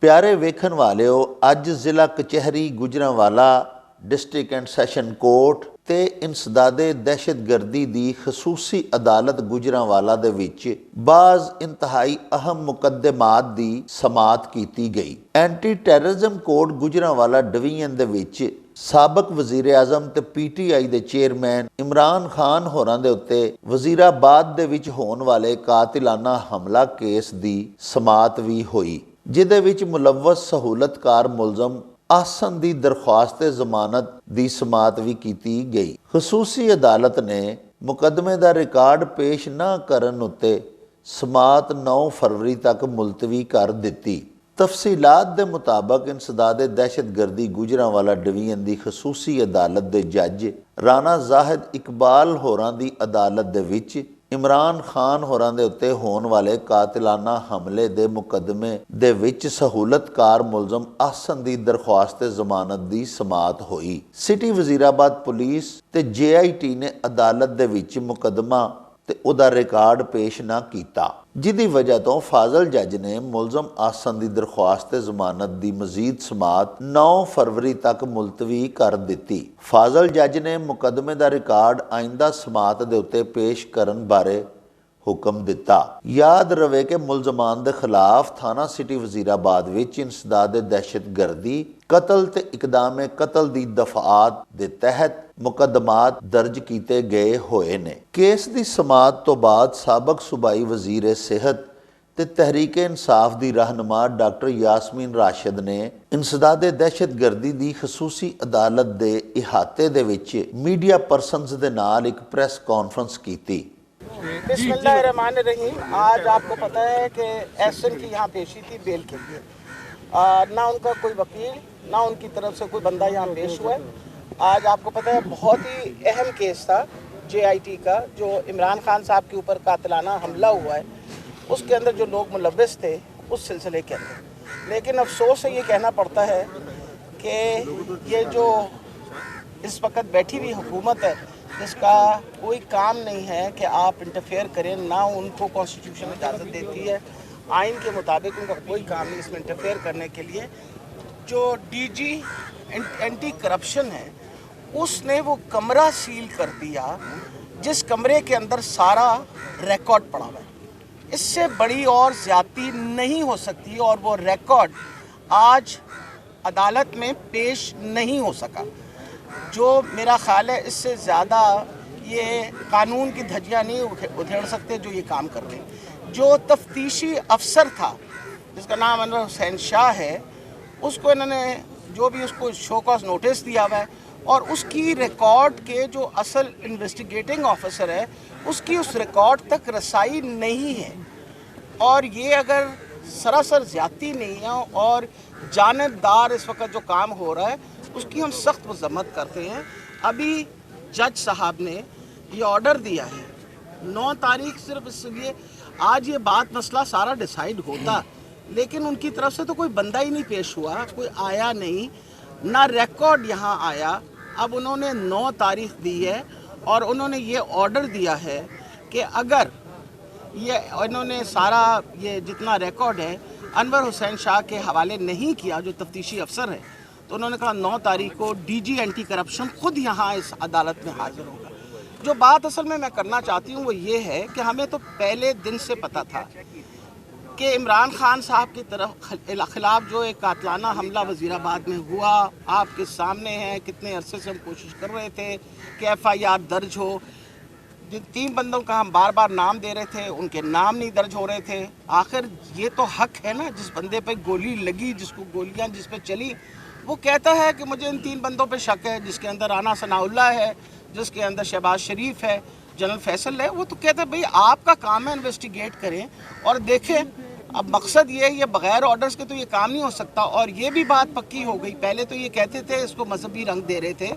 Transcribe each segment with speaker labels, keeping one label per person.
Speaker 1: ਪਿਆਰੇ ਵੇਖਣ ਵਾਲਿਓ, ਅੱਜ ਜ਼ਿਲ੍ਹਾ ਕਚਹਿਰੀ Gujranwala district and session court ਤੇ ਇੰਸਦਾਦੇ ਦਹਿਸ਼ਤਗਰਦੀ ਦੀ ਖਸੂਸੀ ਅਦਾਲਤ ਗੁਜਰਾਂਵਾਲਾ ਦੇ ਵਿੱਚ ਬਾਜ਼ ਇੰਤਹਾਈ ਅਹਿਮ ਮੁਕੱਦਮਾਤ ਦੀ ਸਮਾਅਤ ਕੀਤੀ ਗਈ। Anti terrorism code Gujranwala division ਦੇ ਵਿੱਚ ਸਾਬਕ ਵਜ਼ੀਰ ਆਜ਼ਮ ਤੇ ਪੀਟੀਆਈ ਦੇ ਚੇਅਰਮੈਨ ਇਮਰਾਨ ਖਾਨ ਹੋਰਾਂ ਦੇ ਉੱਤੇ ਵਜ਼ੀਰਾਬਾਦ ਦੇ ਵਿੱਚ ਹੋਣ ਵਾਲੇ ਕਾਤਿਲਾਨਾ ਹਮਲਾ ਕੇਸ ਦੀ ਸਮਾਅਤ ਵੀ ਹੋਈ, ਜਿਹਦੇ ਵਿੱਚ ਮੁਲਵਸ ਸਹੂਲਤਕਾਰ ਮੁਲਜ਼ਮ ਆਸਨ ਦੀ ਦਰਖਾਸਤ ਜ਼ਮਾਨਤ ਦੀ ਸਮਾਅਤ ਵੀ ਕੀਤੀ ਗਈ। ਖਸੂਸੀ ਅਦਾਲਤ ਨੇ ਮੁਕੱਦਮੇ ਦਾ ਰਿਕਾਰਡ ਪੇਸ਼ ਨਾ ਕਰਨ ਉੱਤੇ ਸਮਾਅਤ 9 ਫਰਵਰੀ ਤੱਕ ਮੁਲਤਵੀ ਕਰ ਦਿੱਤੀ। ਤਫਸੀਲਾਤ ਦੇ ਮੁਤਾਬਕ ਇੰਸਦਾਦੇ ਦਹਿਸ਼ਤਗਰਦੀ ਗੁਜਰਾਂਵਾਲਾ ਡਿਵੀਜ਼ਨ ਦੀ ਖਸੂਸੀ ਅਦਾਲਤ ਦੇ ਜੱਜ ਰਾਣਾ ਜ਼ਾਹਿਦ ਇਕਬਾਲ ਹੋਰਾਂ ਦੀ ਅਦਾਲਤ ਦੇ ਵਿੱਚ ਇਮਰਾਨ ਖਾਨ ਹੋਰਾਂ ਦੇ ਉੱਤੇ ਹੋਣ ਵਾਲੇ ਕਾਤਿਲਾਨਾ ਹਮਲੇ ਦੇ ਮੁਕੱਦਮੇ ਦੇ ਵਿੱਚ ਸਹੂਲਤਕਾਰ ਮੁਲਜ਼ਮ ਆਸਨ ਦੀ ਦਰਖਾਸਤ ਜ਼ਮਾਨਤ ਦੀ ਸਮਾਅਤ ਹੋਈ। ਸਿਟੀ ਵਜ਼ੀਰਾਬਾਦ ਪੁਲਿਸ ਤੇ JIT ਨੇ ਅਦਾਲਤ ਦੇ ਵਿੱਚ ਮੁਕੱਦਮਾ ਤੇ ਉਹਦਾ ਰਿਕਾਰਡ ਪੇਸ਼ ਨਾ ਕੀਤਾ, ਜਿਹਦੀ ਵਜ੍ਹਾ ਤੋਂ ਫਾਜ਼ਲ ਜੱਜ ਨੇ ਮੁਲਜ਼ਮ ਆਸਨ ਦੀ ਦਰਖਾਸਤ ਜ਼ਮਾਨਤ ਦੀ ਮਜ਼ੀਦ ਸਮਾਅਤ 9 ਫਰਵਰੀ ਤੱਕ ਮੁਲਤਵੀ ਕਰ ਦਿੱਤੀ। ਫਾਜ਼ਲ ਜੱਜ ਨੇ ਮੁਕੱਦਮੇ ਦਾ ਰਿਕਾਰਡ ਆਇੰਦਾ ਸਮਾਅਤ ਦੇ ਉੱਤੇ ਪੇਸ਼ ਕਰਨ ਬਾਰੇ ਹੁਕਮ ਦਿੱਤਾ। ਯਾਦ ਰਵੇ ਕਿ ਮੁਲਜ਼ਮਾਨ ਦੇ ਖਿਲਾਫ ਥਾਣਾ ਸਿਟੀ ਵਜ਼ੀਰਾਬਾਦ ਵਿੱਚ ਇੰਸਦਾਦ ਦਹਿਸ਼ਤਗਰਦੀ, ਕਤਲ ਤੇ ਇਕਦਾਮ ਕਤਲ ਦੀ ਦਫਾਤ ਦੇ ਤਹਿਤ ਮੁਕੱਦਮਾਤ ਦਰਜ ਕੀਤੇ ਗਏ ਹੋਏ ਨੇ। ਕੇਸ ਦੀ ਸਮਾਅਤ ਤੋਂ ਬਾਅਦ ਸਾਬਕ ਸੂਬਾਈ ਵਜ਼ੀਰ ਸਿਹਤ ਤੇ ਤਹਿਰੀਕ ਇਨਸਾਫ ਦੀ ਰਹਿਨੁਮਾ ਡਾਕਟਰ ਯਾਸਮੀਨ ਰਾਸ਼ਦ ਨੇ ਇੰਸਦਾਦ ਦਹਿਸ਼ਤਗਰਦੀ ਦੀ ਖਸੂਸੀ ਅਦਾਲਤ ਦੇ ਇਹਾਤੇ ਦੇ ਵਿੱਚ ਮੀਡੀਆ ਪਰਸਨਸ ਦੇ ਨਾਲ ਇੱਕ ਪ੍ਰੈਸ ਕਾਨਫਰੰਸ ਕੀਤੀ।
Speaker 2: बिस्मिल्लाहिर्रहमानिर्रहीम। आज आपको पता है कि एहसन की यहाँ पेशी थी बेल के लिए, ना उनका कोई वकील ना उनकी तरफ से कोई बंदा यहाँ पेश हुआ है। आज आपको पता है बहुत ही अहम केस था JIT का, जो इमरान खान साहब के ऊपर कातिलाना हमला हुआ है, उसके अंदर जो लोग मुलव्वस थे उस सिलसिले के अंदर। लेकिन अफसोस से ये कहना पड़ता है कि ये जो इस वक्त बैठी हुई हुकूमत है, जिसका कोई काम नहीं है कि आप इंटरफेयर करें, ना उनको कॉन्स्टिट्यूशन इजाज़त देती है, आइन के मुताबिक उनका कोई काम नहीं इसमें इंटरफेयर करने के लिए। जो DG एंटी करप्शन है उसने वो कमरा सील कर दिया जिस कमरे के अंदर सारा रिकॉर्ड पड़ा हुआ है। इससे बड़ी और ज़्यादती नहीं हो सकती और वो रिकॉर्ड आज अदालत में पेश नहीं हो सका। जो मेरा ख्याल है इससे ज़्यादा ये कानून की धज्जियाँ नहीं उधेड़ सकते जो ये काम कर रहे हैं। जो तफ्तीशी अफसर था जिसका नाम अनवर हुसैन शाह है, उसको इन्होंने जो भी उसको शो कॉज नोटिस दिया हुआ है और उसकी रिकॉर्ड के जो असल इन्वेस्टिगेटिंग ऑफिसर है उसकी उस रिकॉर्ड तक रसाई नहीं है। और ये अगर सरासर ज़्यादती नहीं है और जानिबदार इस वक्त जो काम हो रहा है उसकी हम सख्त मजम्मत करते हैं। अभी जज साहब ने ये ऑर्डर दिया है 9 तारीख, सिर्फ इसलिए आज ये बात मसला सारा डिसाइड होता, लेकिन उनकी तरफ से तो कोई बंदा ही नहीं पेश हुआ, कोई आया नहीं, ना रिकॉर्ड यहाँ आया। अब उन्होंने 9 तारीख दी है और उन्होंने ये ऑर्डर दिया है कि अगर ये इन्होंने सारा ये जितना रिकॉर्ड है अनवर हुसैन शाह के हवाले नहीं किया जो तफ्तीशी अफसर है, तो उन्होंने कहा 9 तारीख को DG एंटी करप्शन खुद यहाँ इस अदालत में हाजिर होगा। जो बात असल में मैं करना चाहती हूँ वो ये है कि हमें तो पहले दिन से पता था कि इमरान खान साहब की तरफ खिलाफ जो एक कातलाना हमला वज़ीराबाद में हुआ आपके सामने है। कितने अरसे से हम कोशिश कर रहे थे कि FIR दर्ज हो। जिन 3 बंदों का हम बार बार नाम दे रहे थे उनके नाम नहीं दर्ज हो रहे थे। आखिर ये तो हक है ना, जिस बंदे पे गोली लगी, जिसको गोलियां जिस पे चली, वो कहता है कि मुझे इन 3 बंदों पे शक है, जिसके अंदर राना सनाउल्लाह है, जिसके अंदर शहबाज शरीफ है, जनरल फैसल है। वो तो कहता है भाई आपका काम है इन्वेस्टिगेट करें और देखें। अब मकसद ये है, ये बग़ैर ऑर्डर्स के तो ये काम नहीं हो सकता। और ये भी बात पक्की हो गई, पहले तो ये कहते थे, इसको मजहबी रंग दे रहे थे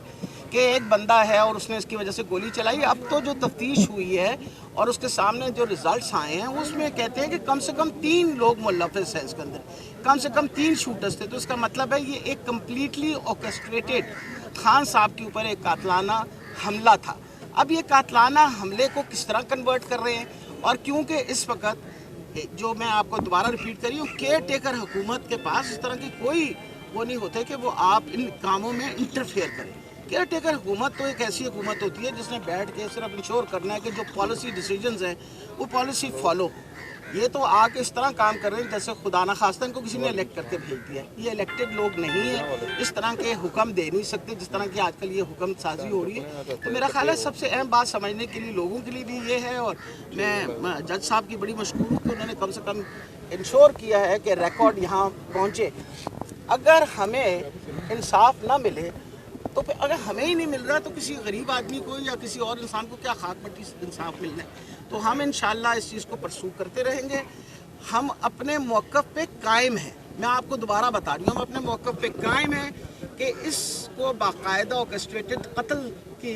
Speaker 2: कि एक बंदा है और उसने इसकी वजह से गोली चलाई। अब तो जो तफ्तीश हुई है और उसके सामने जो रिजल्ट्स आए हैं उसमें कहते हैं कि कम से कम 3 लोग मुलव्वस हैं इसके अंदर, कम से कम 3 शूटर्स थे। तो इसका मतलब है ये एक कम्प्लीटली ऑर्केस्ट्रेटेड खान साहब के ऊपर एक कातलाना हमला था। अब ये कातलाना हमले को किस तरह कन्वर्ट कर रहे हैं, और क्योंकि इस वक्त जो मैं आपको दोबारा रिपीट करी हूँ, केयर टेकर हुकूमत के पास इस तरह की कोई वो नहीं होते कि वो आप इन कामों में इंटरफेयर करें। केयर टेकर हुकूमत तो एक ऐसी हुकूमत होती है जिसने बैठ के सिर्फ इंश्योर करना है कि जो पॉलिसी डिसीजंस हैं वो पॉलिसी फॉलो। ये तो आके इस तरह काम कर रहे हैं जैसे खुदा ना खास्ता इनको किसी ने इलेक्ट करके भेज दिया है। ये इलेक्टेड लोग नहीं है, इस तरह के हुक्म दे नहीं सकते जिस तरह की आजकल ये हुक्म साजी हो रही है। तो मेरा ख्याल है सबसे अहम बात समझने के लिए लोगों के लिए भी ये है, और मैं जज साहब की बड़ी मशकूर हूँ कि उन्होंने कम से कम इंश्योर किया है कि रिकॉर्ड यहाँ पहुँचे। अगर हमें इंसाफ ना मिले तो फिर अगर हमें ही नहीं मिल रहा तो किसी गरीब आदमी को या किसी और इंसान को क्या खाक मट्टी से इंसाफ मिलना है। तो हम इंशाल्लाह इस चीज़ को परसू करते रहेंगे। हम अपने मौक़िफ़ पे कायम हैं। मैं आपको दोबारा बता रही हूँ, हम अपने मौक़िफ़ पे कायम हैं कि इसको बाकायदा ऑर्केस्ट्रेटेड कत्ल की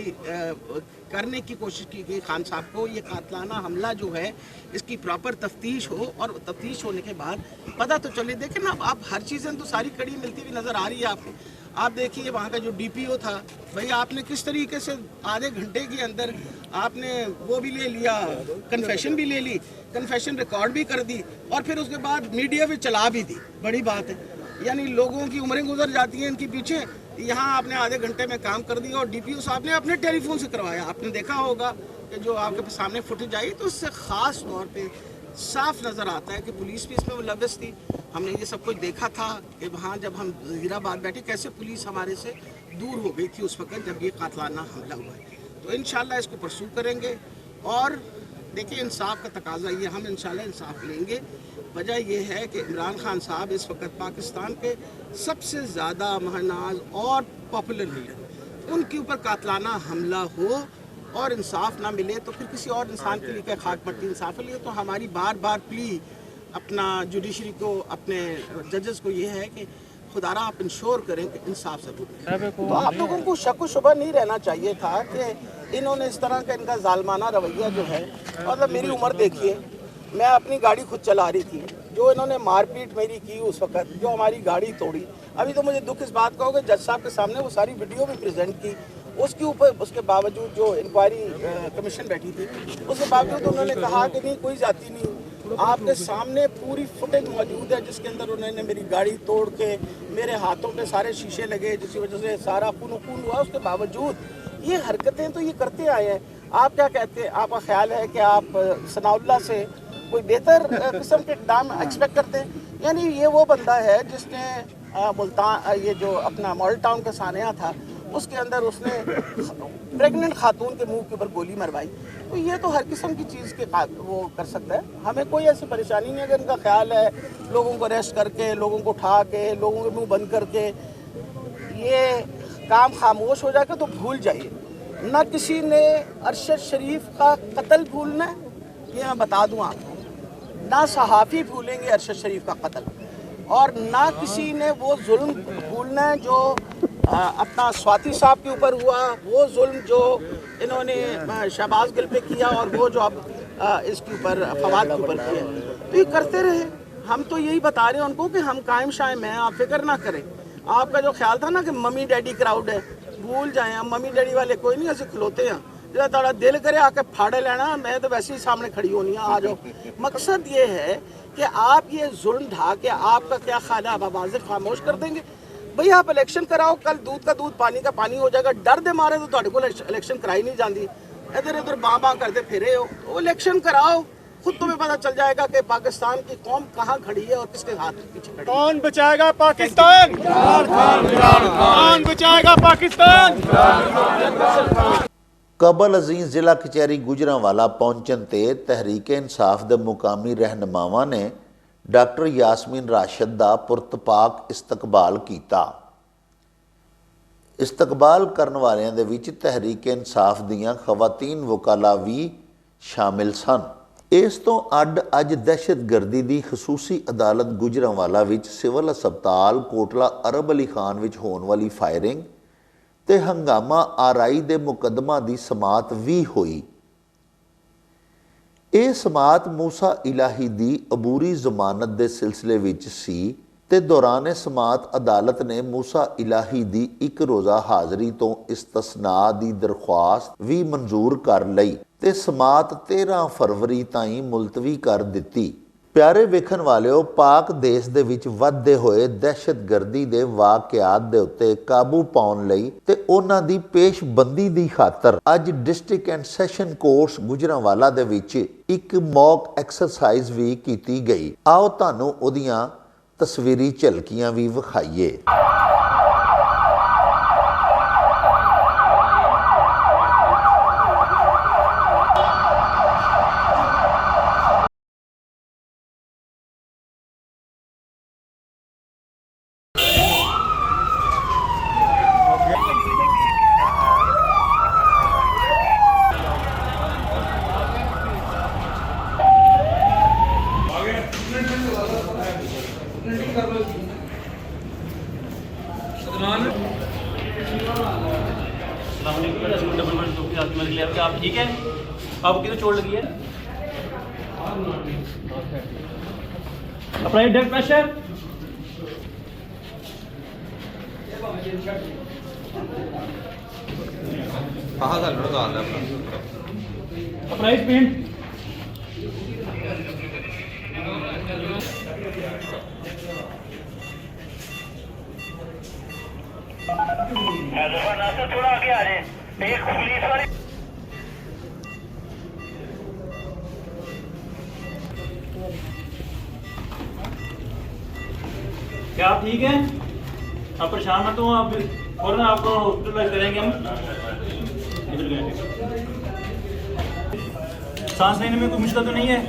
Speaker 2: करने की कोशिश की गई खान साहब को। ये कातलाना हमला जो है इसकी प्रॉपर तफ्तीश हो, और तफ्तीश होने के बाद पता तो चले। देखें ना, आप हर चीज़ें तो सारी कड़ी मिलती हुई नज़र आ रही है आपको। आप देखिए वहाँ का जो DPO था, भाई आपने किस तरीके से आधे घंटे के अंदर आपने वो भी ले लिया, कन्फेशन भी ले ली, कन्फेशन रिकॉर्ड भी कर दी, और फिर उसके बाद मीडिया पे चला भी दी। बड़ी बात है, यानी लोगों की उम्रें गुजर जाती हैं इनके पीछे। यहाँ आपने आधे घंटे में काम कर दिया, और DPO साहब ने अपने टेलीफोन से करवाया। आपने देखा होगा कि जो आपके सामने फुटेज आई तो उससे ख़ास तौर पे साफ नज़र आता है कि पुलिस भी इसमें मुलव्वस थी। हमने ये सब कुछ देखा था कि वहाँ जब हम वज़ीराबाद बैठे कैसे पुलिस हमारे से दूर हो गई थी उस वक्त जब ये कातलाना हमला हुआ है। तो इंशाल्लाह इसको परसू करेंगे, और देखिए इंसाफ का तकाजा ये, हम इंशाल्लाह इंसाफ लेंगे। वजह यह है कि इमरान खान साहब इस वक्त पाकिस्तान के सबसे ज़्यादा महनाज और पॉपुलर लीडर, उनके ऊपर कातलाना हमला हो और इंसाफ ना मिले तो फिर किसी और इंसान के लिए क्या खाक मट्टी इंसाफ लिए। तो हमारी बार बार प्ली अपना जुडिशरी को, अपने जजेस को ये है कि खुदारा आप इंश्योर करें कि इंसाफ ज़रूर मिले। तो आप लोगों को शक व शुबा नहीं रहना चाहिए था कि इन्होंने इस तरह का इनका जालमाना रवैया जो है, मतलब मेरी उम्र देखिए, मैं अपनी गाड़ी खुद चला रही थी, जो इन्होंने मारपीट मेरी की उस वक्त, जो हमारी गाड़ी तोड़ी। अभी तो मुझे दुख इस बात का होगा, जज साहब के सामने वो सारी वीडियो भी प्रेजेंट की, उसके ऊपर उसके बावजूद जो इंक्वायरी कमीशन बैठी थी उसके बावजूद उन्होंने कहा कि नहीं कोई जाती नहीं। आपके सामने पूरी फुटेज मौजूद है जिसके अंदर उन्होंने मेरी गाड़ी तोड़ के, मेरे हाथों पे सारे शीशे लगे जिसकी वजह से सारा खून हुआ। उसके बावजूद ये हरकतें तो ये करते आए हैं। आप क्या कहते हैं, आपका ख्याल है कि आप सनाउल्लाह से कोई बेहतर किस्म के इक़दाम एक्सपेक्ट करते हैं? यानी ये वो बंदा है जिसने मुल्तान, ये जो अपना मॉडल टाउन का सानिया था उसके अंदर उसने प्रेग्नेंट खातून के मुंह के ऊपर गोली मरवाई। तो ये तो हर किस्म की चीज़ के वो कर सकता है। हमें कोई ऐसी परेशानी नहीं। अगर इनका ख्याल है लोगों को अरेस्ट करके, लोगों को उठा के, लोगों के मुंह बंद करके ये काम खामोश हो जाएगा तो भूल जाइए। ना किसी ने अरशद शरीफ का कत्ल भूलना है, ये मैं बता दूँ आपको, ना सहाफ़ी भूलेंगे अरशद शरीफ का कत्ल, और ना किसी ने वो जुल्म भूलना है जो अपना स्वाति साहब के ऊपर हुआ, वो जुल्म जो इन्होंने शहबाज गिल पे किया, और वो जो अब इसके ऊपर फवाद के ऊपर किया। तो ये करते रहे। हम तो यही बता रहे हैं उनको कि हम कायम शायम हैं, आप फिक्र ना करें। आपका जो ख्याल था ना कि मम्मी डैडी क्राउड है, भूल जाएं। हम मम्मी डैडी वाले कोई नहीं, ऐसे खिलौते हैं। जो थोड़ा दिल करे आके फाड़े लेना, मैं तो वैसे ही सामने खड़ी होनी है, आ जाओ। मकसद ये है कि आप ये जुल्म ढा के, आपका क्या ख्याल है, आप आवाज़ खामोश कर देंगे? भई आप इलेक्शन कराओ, कल दूध का दूध पानी का पानी हो जाएगा। डर दे मारे तो ਤੁਹਾਡੇ ਕੋਲ इलेक्शन कराई नहीं जाती, इधर इधर बाँ करते फिरे हो। वो इलेक्शन कराओ, खुद तुम्हें पता चल जाएगा कि पाकिस्तान की कौम कहाँ खड़ी है और किसके हाथ पीछे खड़ी है।
Speaker 3: कौन बचाएगा पाकिस्तान? कौन बचाएगा पाकिस्तान?
Speaker 1: ਕਬਲ ਅਜ਼ੀਜ਼ ਜ਼ਿਲ੍ਹਾ ਕਚਹਿਰੀ ਗੁਜਰਾਂਵਾਲਾ ਪਹੁੰਚਣ ਤੇ ਤਹਿਰੀਕ ਇਨਸਾਫ ਦੇ ਮੁਕਾਮੀ ਰਹਿਨੁਮਾਵਾਂ ਨੇ ਡਾਕਟਰ ਯਾਸਮੀਨ ਰਾਸ਼ਦ ਦਾ ਪੁਰਤਪਾਕ ਇਸਤਕਬਾਲ ਕੀਤਾ। ਇਸਤਕਬਾਲ ਕਰਨ ਵਾਲਿਆਂ ਦੇ ਵਿੱਚ ਤਹਿਰੀਕ ਇਨਸਾਫ ਦੀਆਂ ਖਵਾਤੀਨ ਵਕਾਲਾ ਵੀ ਸ਼ਾਮਿਲ ਸਨ। ਇਸ ਤੋਂ ਅੱਡ ਅੱਜ ਦਹਿਸ਼ਤਗਰਦੀ ਦੀ ਖਸੂਸੀ ਅਦਾਲਤ ਗੁਜਰਾਂਵਾਲਾ ਵਿੱਚ ਸਿਵਲ ਹਸਪਤਾਲ ਕੋਟਲਾ ਅਰਬ ਅਲੀ ਖਾਨ ਵਿੱਚ ਹੋਣ ਵਾਲੀ ਫਾਇਰਿੰਗ ਤੇ ਹੰਗਾਮਾ ਆਰਾਈ ਦੇ ਮੁਕੱਦਮਾ ਦੀ ਸਮਾਤ ਵੀ ਹੋਈ। ਇਹ ਸਮਾਤ ਮੂਸਾ ਇਲਾਹੀ ਦੀ ਅਬੂਰੀ ਜ਼ਮਾਨਤ ਦੇ ਸਿਲਸਿਲੇ ਵਿੱਚ ਸੀ ਤੇ ਦੌਰਾਨ ਸਮਾਤ ਅਦਾਲਤ ਨੇ ਮੂਸਾ ਇਲਾਹੀ ਦੀ ਇੱਕ ਰੋਜ਼ਾ ਹਾਜ਼ਰੀ ਤੋਂ ਇਸਤਸਨਾ ਦੀ ਦਰਖਾਸਤ ਵੀ ਮਨਜ਼ੂਰ ਕਰ ਲਈ ਤੇ ਸਮਾਤ 13 ਫਰਵਰੀ ਤਾਈਂ ਮੁਲਤਵੀ ਕਰ ਦਿੱਤੀ। ਪਿਆਰੇ ਵੇਖਣ ਵਾਲਿਓ, ਪਾਕ ਦੇਸ਼ ਦੇ ਵਿੱਚ ਵੱਧਦੇ ਹੋਏ ਦਹਿਸ਼ਤਗਰਦੀ ਦੇ ਵਾਕਿਆਤ ਦੇ ਉੱਤੇ ਕਾਬੂ ਪਾਉਣ ਲਈ ਤੇ ਉਹਨਾਂ ਦੀ ਪੇਸ਼ਬੰਦੀ ਦੀ ਖਾਤਰ ਅੱਜ district and session courts Gujranwala ਦੇ ਵਿੱਚ ਇੱਕ ਮੌਕ ਐਕਸਰਸਾਈਜ਼ ਵੀ ਕੀਤੀ ਗਈ। ਆਓ ਤੁਹਾਨੂੰ ਉਹਦੀਆਂ ਤਸਵੀਰੀ ਝਲਕੀਆਂ ਵੀ ਵਿਖਾਈਏ।
Speaker 4: आप ठीक है? आपको कितनी चोट लगी है? Apply blood pressure, apply pain,
Speaker 5: थोड़ा आगे आ जाए। एक पुलिस वाली
Speaker 4: क्या आप ठीक हैं? आप परेशान मत हो, आप फौरन आपको हॉस्पिटलाइज करेंगे हम। सांस लेने में कोई मुश्किल तो नहीं है?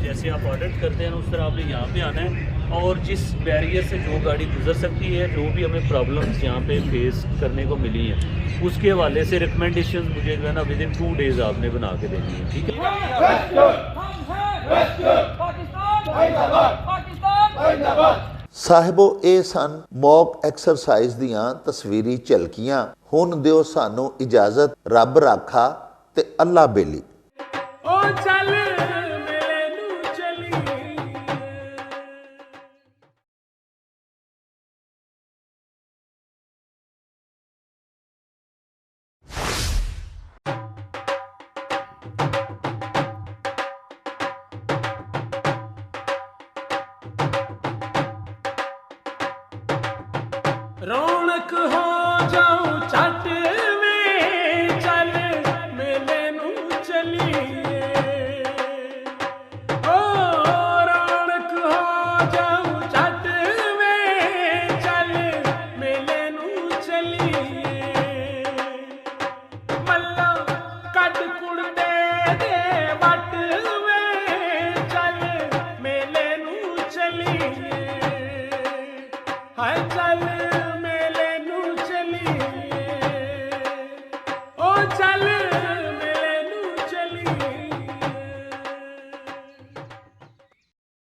Speaker 4: जैसे आप ऑर्डर करते हैं उस तरह आपने यहाँ पे आना है और जिस बैरियर से जो गाड़ी गुजर सकती है, जो भी हमें प्रॉब्लम्स यहाँ पे फेस करने को मिली हैं, उसके हवाले से रिकमेंडेशन मुझे जो है ना विद इन 2 डेज़ आपने बना के देनी है। ठीक है।
Speaker 1: ਸਾਹਿਬੋ, ਇਹ ਸਨ ਮੌਕ ਐਕਸਰਸਾਈਜ਼ ਦੀਆਂ ਤਸਵੀਰੀ ਝਲਕੀਆਂ। ਹੁਣ ਦਿਓ ਸਾਨੂੰ ਇਜਾਜ਼ਤ। ਰੱਬ ਰਾਖਾ ਤੇ ਅੱਲਾ ਬੇਲੀ।
Speaker 3: ओ चल मेरे नू चली। रौनक हो जाऊं छट में, चल मेले नू चलिए। ओ रौनक हो जाऊं छट में, चल मेले नू चलिए। मल्ला कट कुड़ते दे वट में, चल मेले नू चलिए। हाय चल मेले नू चलिए। चलिए